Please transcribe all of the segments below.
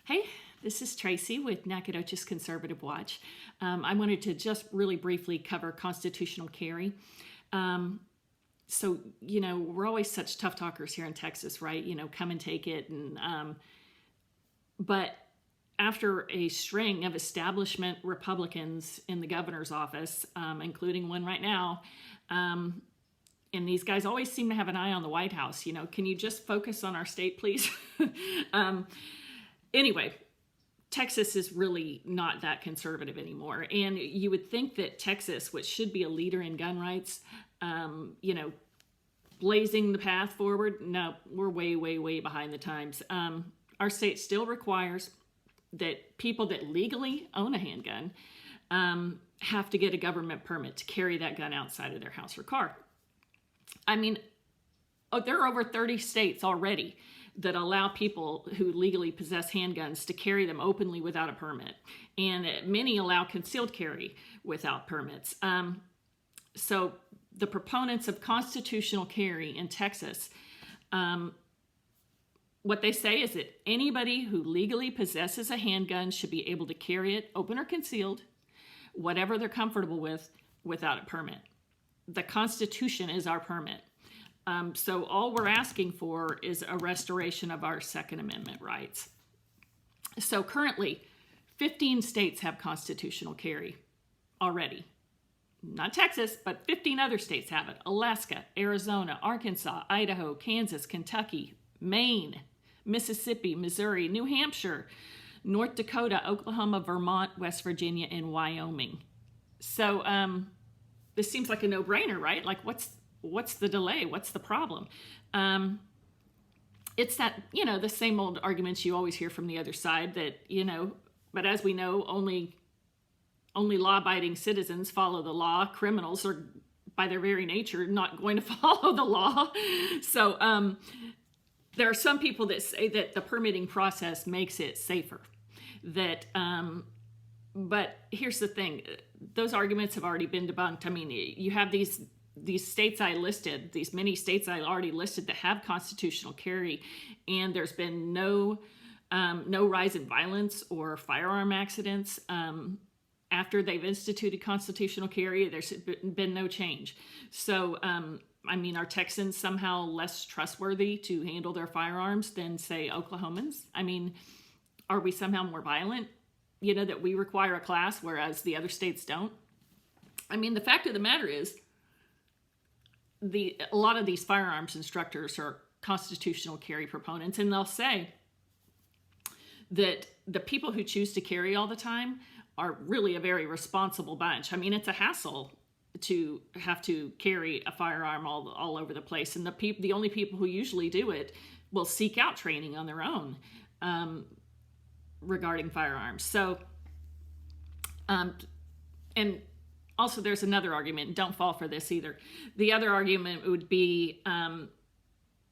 Hey, this is Tracy with Nacogdoches Conservative Watch. I wanted to just really briefly cover constitutional carry. We're always such tough talkers here in Texas, right? Come and take it. But after a string of establishment Republicans in the governor's office, including one right now, and these guys always seem to have an eye on the White House. Can you just focus on our state, please? Anyway, Texas is really not that conservative anymore. And you would think that Texas, which should be a leader in gun rights, blazing the path forward. No, we're way, way, way behind the times. Our state still requires that people that legally own a handgun have to get a government permit to carry that gun outside of their house or car. There are over 30 states already that allow people who legally possess handguns to carry them openly without a permit. And many allow concealed carry without permits. So the proponents of constitutional carry in Texas, what they say is that anybody who legally possesses a handgun should be able to carry it, open or concealed, whatever they're comfortable with, without a permit. The Constitution is our permit. So all we're asking for is a restoration of our Second Amendment rights. So currently, 15 states have constitutional carry already. Not Texas, but 15 other states have it. Alaska, Arizona, Arkansas, Idaho, Kansas, Kentucky, Maine, Mississippi, Missouri, New Hampshire, North Dakota, Oklahoma, Vermont, West Virginia, and Wyoming. So this seems like a no-brainer, right? Like, what's the delay? What's the problem? It's that, the same old arguments you always hear from the other side that, but as we know, only law-abiding citizens follow the law. Criminals are, by their very nature, not going to follow the law. So there are some people that say that the permitting process makes it safer. But here's the thing. Those arguments have already been debunked. You have these states I listed, these many states I already listed that have constitutional carry, and there's been no rise in violence or firearm accidents. After they've instituted constitutional carry, there's been no change. So, are Texans somehow less trustworthy to handle their firearms than, say, Oklahomans? Are we somehow more violent, that we require a class, whereas the other states don't? The fact of the matter is, a lot of these firearms instructors are constitutional carry proponents, and they'll say that the people who choose to carry all the time are really a very responsible bunch. It's a hassle to have to carry a firearm all over the place, and the only people who usually do it will seek out training on their own regarding firearms. So, and also, there's another argument. Don't fall for this either. The other argument would be,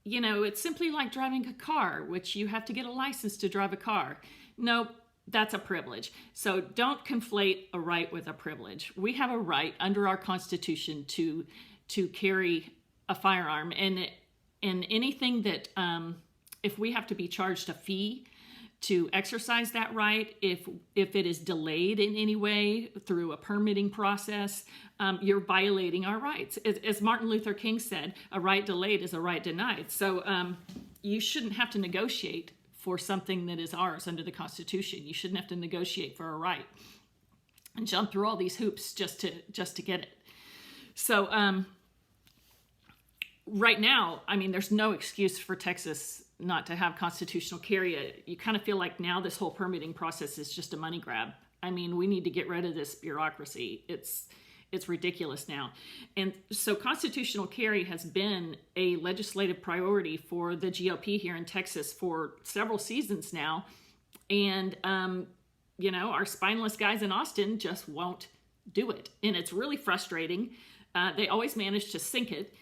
it's simply like driving a car, which you have to get a license to drive a car. No, that's a privilege. So don't conflate a right with a privilege. We have a right under our Constitution to carry a firearm, and anything that if we have to be charged a fee to exercise that right, if it is delayed in any way through a permitting process, you're violating our rights. As Martin Luther King said, a right delayed is a right denied. So you shouldn't have to negotiate for something that is ours under the Constitution. You shouldn't have to negotiate for a right and jump through all these hoops just to get it. So right now, there's no excuse for Texas not to have constitutional carry. You kind of feel like now this whole permitting process is just a money grab. We need to get rid of this bureaucracy. It's ridiculous now. And so constitutional carry has been a legislative priority for the GOP here in Texas for several seasons now. And, our spineless guys in Austin just won't do it. And it's really frustrating. They always manage to sink it.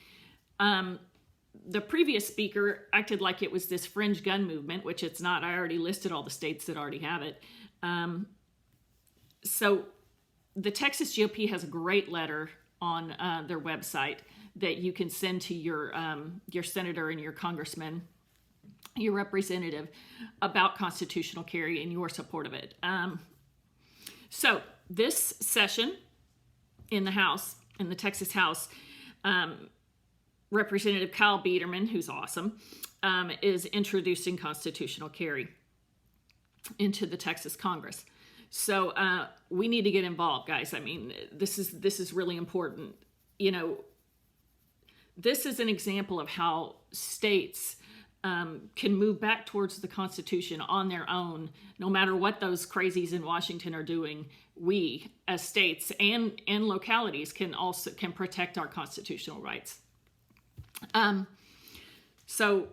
The previous speaker acted like it was this fringe gun movement, which it's not. I already listed all the states that already have it. So the Texas GOP has a great letter on their website that you can send to your senator and your congressman your representative about constitutional carry and your support of it. So this session in the House, in the Texas House, Representative Kyle Biederman, who's awesome, is introducing constitutional carry into the Texas Congress. So we need to get involved, guys. I mean, this is really important. You know, this is an example of how states can move back towards the Constitution on their own, no matter what those crazies in Washington are doing. We, as states and localities, can protect our constitutional rights. So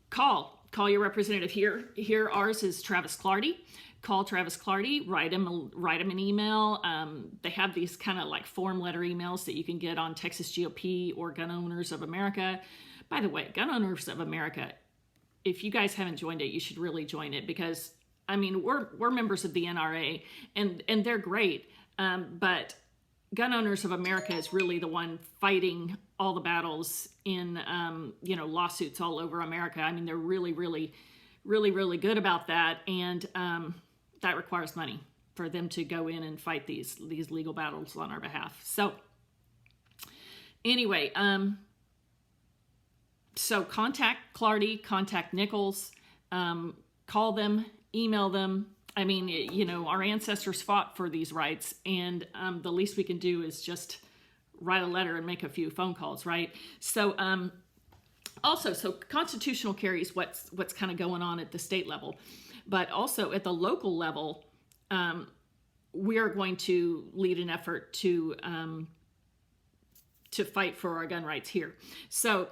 call your representative here. Here, ours is Travis Clardy. Call Travis Clardy, write him an email. They have these kind of like form letter emails that you can get on Texas GOP or Gun Owners of America. By the way, Gun Owners of America, if you guys haven't joined it, you should really join it, because I mean, we're members of the NRA and they're great. But Gun Owners of America is really the one fighting all the battles in lawsuits all over America. I mean, they're really good about that, and that requires money for them to go in and fight these legal battles on our behalf. So anyway, so contact Clardy, contact Nichols, call them, email them. I mean, you know, our ancestors fought for these rights, and the least we can do is just write a letter and make a few phone calls, right? So also, so constitutional carry is what's kind of going on at the state level, but also at the local level, we are going to lead an effort to fight for our gun rights here. So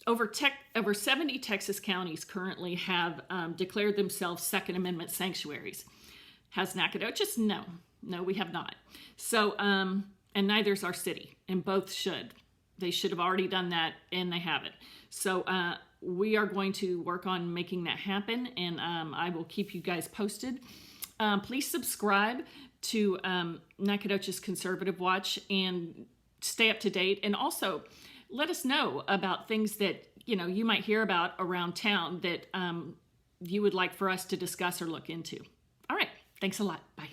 over 70 Texas counties currently have declared themselves Second Amendment sanctuaries. Has Nacogdoches? No, we have not. So, and neither's our city, and both should. They should have already done that, and they haven't. So we are going to work on making that happen, and I will keep you guys posted. Please subscribe to Nacogdoches Conservative Watch and stay up to date, and also let us know about things that you might hear about around town that you would like for us to discuss or look into. All right, thanks a lot. Bye.